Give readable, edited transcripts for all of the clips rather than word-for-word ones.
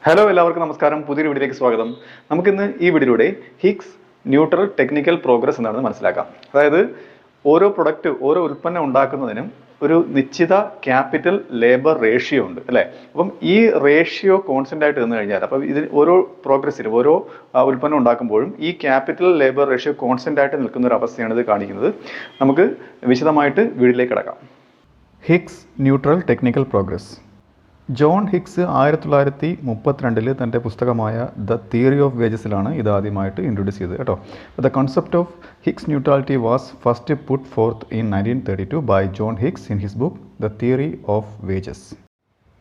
Hello എല്ലാവർക്കും നമസ്കാരം. പുതിയൊരു വീഡിയോയിലേക്ക് സ്വാഗതം. നമുക്കിന്ന് ഈ വീഡിയോയിലൂടെ ഹിഗ്സ് ന്യൂട്രൽ ടെക്നിക്കൽ പ്രോഗ്രസ് എന്താണെന്ന് മനസ്സിലാക്കാം. അതായത് ഓരോ പ്രൊഡക്റ്റ്, ഓരോ ഉൽപ്പന്നം ഉണ്ടാക്കുന്നതിനും ഒരു നിശ്ചിത ക്യാപിറ്റൽ ലേബർ റേഷ്യോ ഉണ്ട് അല്ലേ. അപ്പം ഈ റേഷ്യോ കോൺസ്റ്റന്റ് ആയിട്ട് നിന്ന് കഴിഞ്ഞാൽ, അപ്പം ഇതിന് ഓരോ പ്രോഗ്രസ്സിനും ഓരോ ഉൽപ്പന്നം ഉണ്ടാക്കുമ്പോഴും ഈ ക്യാപിറ്റൽ ലേബർ റേഷ്യോ കോൺസ്റ്റന്റ് ആയിട്ട് നിൽക്കുന്ന ഒരു അവസ്ഥയാണ് ഇത് കാണിക്കുന്നത്. നമുക്ക് വിശദമായിട്ട് വീഡിയോയിലേക്ക് കിടക്കാം. Hicks neutral technical progress. John Hicks 1932 തൻ്റെ പുസ്തകമായ ദ തിയറി ഓഫ് വേജസിലാണ് ഇത് ആദ്യമായിട്ട് ഇൻട്രൊഡ്യൂസ് ചെയ്തത് കേട്ടോ. The concept of Hicks neutrality was first put forth in 1932 by John Hicks in his book the theory of wages.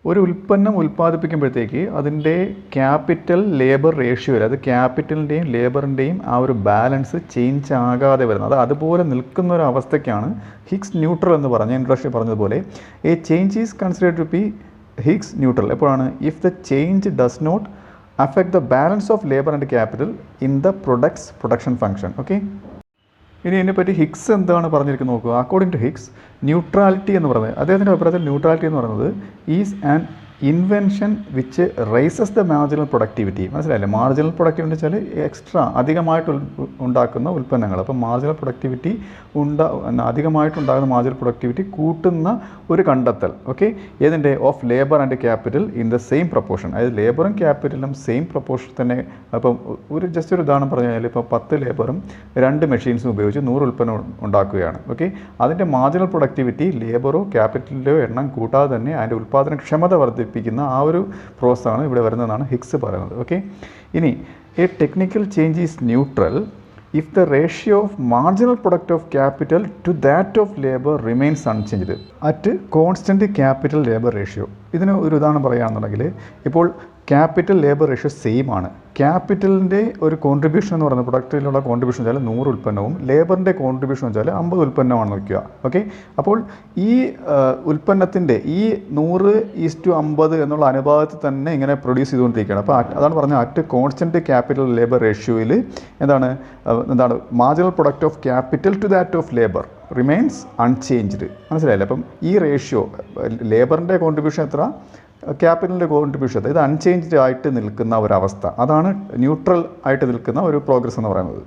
ഒരു ഉൽപ്പന്നം ഉൽപ്പാദിപ്പിക്കുമ്പോഴത്തേക്ക് അതിൻ്റെ ക്യാപിറ്റൽ ലേബർ റേഷ്യോ, അത് ക്യാപിറ്റലിൻ്റെയും ലേബറിൻ്റെയും ആ ഒരു ബാലൻസ് ചേഞ്ച് ആകാതെ വരുന്നത്, അത് അതുപോലെ നിൽക്കുന്ന ഒരു അവസ്ഥയ്ക്കാണ് ഹിഗ്സ് ന്യൂട്രൽ എന്ന് പറഞ്ഞ ഇൻട്രൊഡക്ഷൻ പറഞ്ഞതുപോലെ a change is considered to be Hicks neutral. എപ്പോഴാണ്? If the change does not affect the balance of labour and capital in the products production function. Okay, ഇനി ഇതിനെപ്പറ്റി ഹിഗ്സ് എന്താണ് പറഞ്ഞിരിക്കുന്നത് നോക്കുക. അക്കോർഡിംഗ് ടു ഹിഗ്സ്, ന്യൂട്രാലിറ്റി എന്ന് പറയുന്നത്, അദ്ദേഹത്തിൻ്റെ അഭിപ്രായത്തിൽ ന്യൂട്രാലിറ്റി എന്ന് പറയുന്നത് is an invention which rises the marginal productivity. മനസ്സിലായില്ലേ? മാർജിനൽ പ്രൊഡക്ടിവിറ്റി വെച്ചാൽ എക്സ്ട്രാ അധികമായിട്ട് ഉണ്ടാക്കുന്ന ഉൽപ്പന്നങ്ങൾ. അപ്പം മാർജിനൽ പ്രൊഡക്ടിവിറ്റി അധികമായിട്ടുണ്ടാകുന്ന മാർജിനൽ പ്രൊഡക്ടിവിറ്റി കൂട്ടുന്ന ഒരു കണ്ടെത്തൽ. ഓക്കെ, ഏതിൻ്റെ? Of labour and capital in the same proportion. അതായത് ലേബറും ക്യാപിറ്റലും സെയിം പ്രൊപ്പോർഷൻ തന്നെ. അപ്പം ജസ്റ്റ് ഒരു ഉദാഹരണം പറഞ്ഞു കഴിഞ്ഞാൽ, ഇപ്പോൾ 10 ലേബറും 2 മെഷീൻസും ഉപയോഗിച്ച് 100 ഉൽപ്പന്നം ഉണ്ടാക്കുകയാണ്. ഓക്കെ, അതിൻ്റെ മാർജിനൽ പ്രൊഡക്ടിവിറ്റി ലേബറോ ക്യാപിറ്റലിൻ്റെയോ എണ്ണം കൂട്ടാതെ തന്നെ അതിൻ്റെ ഉൽപ്പാദനക്ഷമത വർദ്ധിപ്പിക്കുന്ന ആ ഒരു പ്രോസസ്സാണ് ഇവിടെ വരുന്നതെന്നാണ് ഹിഗ്സ് പറയുന്നത്. ഓക്കെ, ഇനി A technical change is neutral if the ratio of marginal product of capital to that of labor remains unchanged at constant capital labor ratio. ഇതിന് ഒരു ഉദാഹരണം പറയുകയാണെന്നുണ്ടെങ്കിൽ, ഇപ്പോൾ ക്യാപിറ്റൽ ലേബർ റേഷ്യോ സെയിം ആണ്. ക്യാപിറ്റലിൻ്റെ ഒരു കോൺട്രിബ്യൂഷൻ എന്ന് പറയുന്നത്, പ്രൊഡക്റ്റിലുള്ള കോൺട്രിബ്യൂഷൻ വെച്ചാൽ 100 ഉൽപ്പന്നവും ലേബറിൻ്റെ കോൺട്രിബ്യൂഷൻ വെച്ചാൽ 50 ഉൽപ്പന്നമാണെന്ന് വയ്ക്കുക. ഓക്കെ, അപ്പോൾ ഈ ഉൽപ്പന്നത്തിൻ്റെ ഈ 100:50 എന്നുള്ള അനുപാതത്തിൽ തന്നെ ഇങ്ങനെ പ്രൊഡ്യൂസ് ചെയ്തുകൊണ്ടിരിക്കുകയാണ്. അപ്പോൾ അതാണ് പറഞ്ഞത്, അറ്റ് കോൺസ്റ്റൻറ്റ് ക്യാപിറ്റൽ ലേബർ റേഷ്യോയിൽ എന്താണ് marginal product of capital to that of labour remains unchanged. മനസ്സിലായില്ലേ? അപ്പം ഈ റേഷ്യോ ലേബറിൻ്റെ കോൺട്രിബ്യൂഷൻ എത്ര, ക്യാപിറ്റലിൻ്റെ കോൺട്രിബ്യൂഷൻ, ഇത് അൺചേഞ്ച്ഡ് ആയിട്ട് നിൽക്കുന്ന ഒരവസ്ഥ, അതാണ് ന്യൂട്രൽ ആയിട്ട് നിൽക്കുന്ന ഒരു പ്രോഗ്രസ് എന്ന് പറയുന്നത്.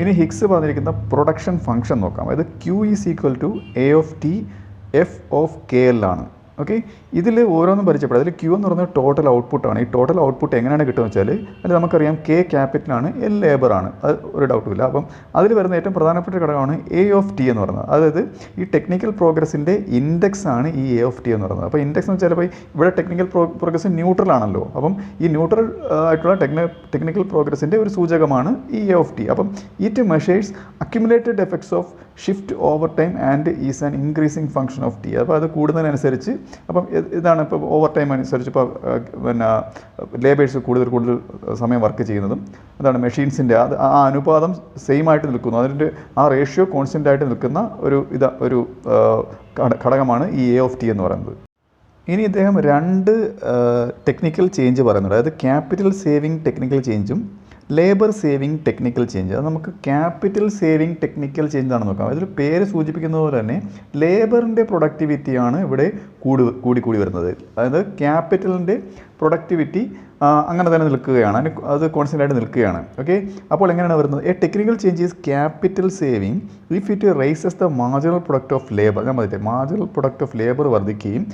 ഇനി ഹിഗ്സ് പറഞ്ഞിരിക്കുന്ന പ്രൊഡക്ഷൻ ഫംഗ്ഷൻ നോക്കാം. അതായത് Q is equal to A of T F of KL ആണ്. ഓക്കെ, ഇതിൽ ഓരോന്നും പരിചയപ്പെടും. അതിൽ Q എന്ന് പറയുന്നത് ടോട്ടൽ ഔട്ട്പുട്ടാണ്. ഈ ടോട്ടൽ ഔട്ട്പുട്ട് എങ്ങനെയാണ് കിട്ടുന്നത് വെച്ചാൽ, അതിൽ നമുക്കറിയാം K ക്യാപിറ്റലാണ്, L ലേബറാണ്, അത് ഒരു ഡൗട്ടുമില്ല. അപ്പം അതിൽ വരുന്ന ഏറ്റവും പ്രധാനപ്പെട്ട ഘടകമാണ് A ഓഫ് T എന്ന് പറയുന്നത്. അതായത് ഈ ടെക്നിക്കൽ പ്രോഗ്രസിൻ്റെ ഇൻഡെക്സ് ആണ് ഈ A ഓഫ് T എന്ന് പറയുന്നത്. അപ്പോൾ ഇൻഡെക്സ് എന്ന് വെച്ചാൽ, ഇപ്പോൾ ഇവിടെ ടെക്നിക്കൽ പ്രോഗ്രസ് ന്യൂട്രൽ ആണല്ലോ. അപ്പം ഈ ന്യൂട്രൽ ആയിട്ടുള്ള ടെക്നിക്കൽ പ്രോഗ്രസിൻ്റെ ഒരു സൂചകമാണ് ഈ A ഓഫ് T. അപ്പം it measures accumulated effects of shift over time and is an increasing function of T. അപ്പോൾ അത് കൂടുന്നതിനനുസരിച്ച്, അപ്പം ഇതാണ് ഇപ്പോൾ ഓവർ ടൈം അനുസരിച്ച് ഇപ്പോൾ പിന്നെ ലേബേഴ്സ് കൂടുതൽ സമയം വർക്ക് ചെയ്യുന്നതും, അതാണ് മെഷീൻസിൻ്റെ ആ അനുപാതം സെയിം ആയിട്ട് നിൽക്കുന്നു. അതിൻ്റെ ആ റേഷ്യോ കോൺസ്റ്റൻ്റ് ആയിട്ട് നിൽക്കുന്ന ഒരു ഘടകമാണ് ഈ A ഓഫ് T എന്ന് പറയുന്നത്. ഇനി ഇദ്ദേഹം 2 ടെക്നിക്കൽ ചേഞ്ച് പറയുന്നുണ്ട്. അതായത് ക്യാപിറ്റൽ സേവിങ് ടെക്നിക്കൽ ചേഞ്ചും ലേബർ സേവിങ് ടെക്നിക്കൽ ചേഞ്ച്. അത് നമുക്ക് ക്യാപിറ്റൽ സേവിങ് ടെക്നിക്കൽ ചേഞ്ച് ആണെന്ന് നോക്കാം. അതിൽ പേര് സൂചിപ്പിക്കുന്നത് പോലെ തന്നെ ലേബറിൻ്റെ പ്രൊഡക്ടിവിറ്റിയാണ് ഇവിടെ കൂടി വരുന്നത്. അതായത് ക്യാപിറ്റലിൻ്റെ പ്രൊഡക്ടിവിറ്റി അങ്ങനെ തന്നെ നിൽക്കുകയാണ്, അത് കോൺസ്റ്റൻ്റ് ആയിട്ട് നിൽക്കുകയാണ്. ഓക്കെ, അപ്പോൾ എങ്ങനെയാണ് വരുന്നത്? A technical change is capital saving if it raises the marginal product of labour. ഞാൻ പറഞ്ഞിട്ട് മാർജിനൽ പ്രൊഡക്റ്റ് ഓഫ് ലേബർ വർദ്ധിക്കുകയും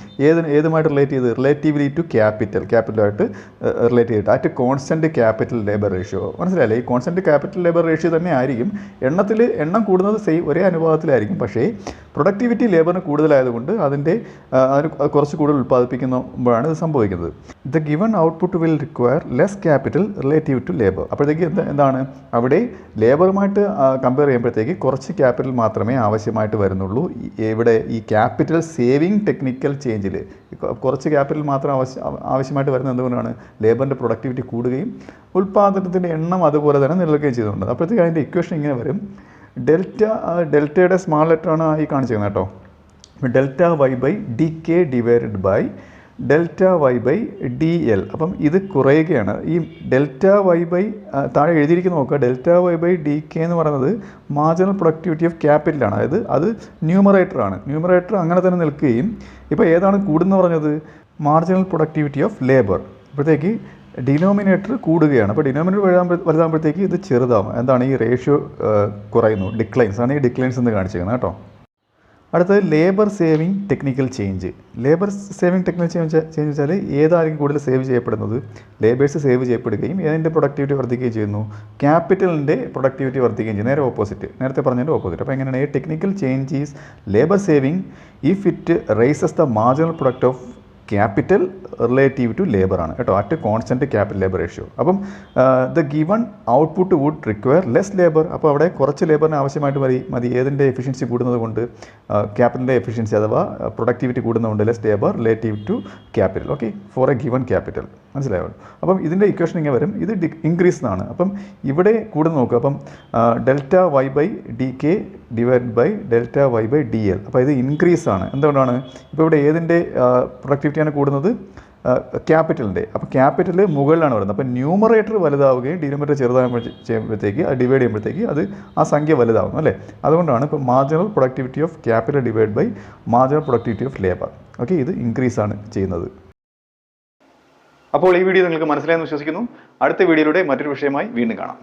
ഏതുമായിട്ട് റിലേറ്റ് ചെയ്ത്, റിലേറ്റീവ്ലി ടു ക്യാപിറ്റലായിട്ട് റിലേറ്റ് ചെയ്തിട്ട് at constant capital labour ratio. മനസ്സിലായില്ലേ? ഈ കോൺസ്റ്റൻറ്റ് ക്യാപിറ്റൽ ലേബർ റേഷ്യോ തന്നെ ആയിരിക്കും. എണ്ണം കൂടുന്നത് ഒരേ അനുപാതത്തിലായിരിക്കും. പക്ഷേ പ്രൊഡക്ടിവിറ്റി ലേബറിന് കൂടുതലായതുകൊണ്ട് അതിന് കുറച്ച് കൂടുതൽ ഉൽപ്പാദിപ്പിക്കുമ്പോഴാണ് ഇത് സംഭവിക്കുന്നത്. The given output will require less capital relative to labour. അപ്പോഴത്തേക്ക് എന്താണ് അവിടെ ലേബറുമായിട്ട് കമ്പയർ ചെയ്യുമ്പോഴത്തേക്ക് കുറച്ച് ക്യാപിറ്റൽ മാത്രമേ ആവശ്യമായിട്ട് വരുന്നുള്ളൂ. ഇവിടെ ഈ ക്യാപിറ്റൽ സേവിങ് ടെക്നിക്കൽ ചേഞ്ചിൽ കുറച്ച് ക്യാപിറ്റൽ മാത്രം ആവശ്യമായിട്ട് വരുന്നത് എന്തുകൊണ്ടാണ്? ലേബറിൻ്റെ പ്രൊഡക്ടിവിറ്റി കൂടുകയും ഉൽപ്പാദനത്തിൻ്റെ എണ്ണം അതുപോലെ തന്നെ നിലനിൽക്കുകയും ചെയ്തുകൊണ്ട്. അപ്പോഴത്തേക്ക് അതിൻ്റെ ഇക്വേഷൻ ഇങ്ങനെ വരും. ഡെൽറ്റയുടെ സ്മാൾ ലെറ്ററാണ് ഈ കാണിച്ചിരിക്കുന്നത് കേട്ടോ. Delta Y by D K divided by delta Y by D L. അപ്പം ഇത് കുറയുകയാണ്. ഈ ഡെൽറ്റ വൈ ബൈ താഴെ എഴുതിയിരിക്കുന്ന നോക്കുക, delta Y by D K എന്ന് പറയുന്നത് മാർജിനൽ പ്രൊഡക്ടിവിറ്റി ഓഫ് ക്യാപിറ്റലാണ്. അതായത് അത് ന്യൂമറേറ്ററാണ്. ന്യൂമറേറ്റർ അങ്ങനെ തന്നെ നിൽക്കുകയും, ഇപ്പോൾ ഏതാണ് കൂടുന്നു പറഞ്ഞത്? Marginal productivity of labour. അപ്പോഴത്തേക്ക് ഡിനോമിനേറ്റർ കൂടുകയാണ്. അപ്പോൾ ഡിനോമിനേറ്റർ വലുതാകുമ്പോഴത്തേക്ക് ഇത് ചെറുതാവും. എന്താണ് ഈ റേഷ്യോ കുറയുന്നു, ഡിക്ലൈൻസ് ആണ് ഈ ഡിക്ലൈൻസ് എന്ന് കാണിച്ചിരിക്കുന്നത് കേട്ടോ. അടുത്തത് labour saving technical change. Labour saving technical change വെച്ചാൽ ഏതായിരിക്കും കൂടുതൽ സേവ് ചെയ്യപ്പെടുന്നത്? ലേബേഴ്സ് സേവ് ചെയ്യപ്പെടുകയും ഏതിൻ്റെ പ്രൊഡക്ടിവിറ്റി വർദ്ധിക്കുകയും ചെയ്യുന്നു? ക്യാപിറ്റലിൻ്റെ പ്രൊഡക്ടിവിറ്റി വർദ്ധിക്കുകയും ചെയ്യും. നേരെ ഓപ്പോസിറ്റ്, നേരത്തെ പറഞ്ഞതിൻ്റെ ഓപ്പോസിറ്റ്. അപ്പോൾ എങ്ങനെയാണ്? ഈ technical change is labour saving if it raises the marginal product of capital relative to labour ആണ് കേട്ടോ, at constant capital labour ratio. അപ്പം the given output would require less labour. അപ്പോൾ അവിടെ കുറച്ച് ലേബറിന് ആവശ്യമായിട്ട് മതി ഏതിൻ്റെ എഫിഷ്യൻസി കൂടുന്നത് കൊണ്ട്? ക്യാപിറ്റലിൻ്റെ എഫിഷ്യൻസി അഥവാ പ്രൊഡക്ടിവിറ്റി കൂടുന്നതുകൊണ്ട് less labour relative to capital. Okay, for a given capital. മനസ്സിലായോ? അപ്പം ഇതിൻ്റെ ഇക്വേഷൻ ഇങ്ങനെ വരും, ഇത് ഇൻക്രീസ് എന്നാണ്. അപ്പം ഇവിടെ കൂടുന്ന നോക്കുക. അപ്പം delta Y by D K divide by delta Y by D L. അപ്പോൾ ഇത് ഇൻക്രീസ് ആണ്. എന്തുകൊണ്ടാണ്? ഇപ്പോൾ ഇവിടെ ഏതിൻ്റെ പ്രൊഡക്ടിവിറ്റിയാണ് കൂടുന്നത്? ക്യാപിറ്റലിൻ്റെ. അപ്പോൾ ക്യാപിറ്റൽ മുകളിലാണ് വരുന്നത്. അപ്പോൾ ന്യൂമറേറ്റർ വലുതാവുകയും ഡിനോമിനേറ്റർ ചെയ്യുമ്പോഴത്തേക്ക് അത് ഡിവൈഡ് ചെയ്യുമ്പോഴത്തേക്ക് അത് ആ സംഖ്യ വലുതാവുന്നു അല്ലേ? അതുകൊണ്ടാണ് ഇപ്പോൾ marginal productivity of capital divide by marginal productivity of labour. Okay, ഇത് ഇൻക്രീസ് ആണ് ചെയ്യുന്നത്. അപ്പോൾ ഈ വീഡിയോ നിങ്ങൾക്ക് മനസ്സിലായെന്ന് വിശ്വസിക്കുന്നു. അടുത്ത വീഡിയോയിലൂടെ മറ്റൊരു വിഷയമായി വീണ്ടും കാണാം.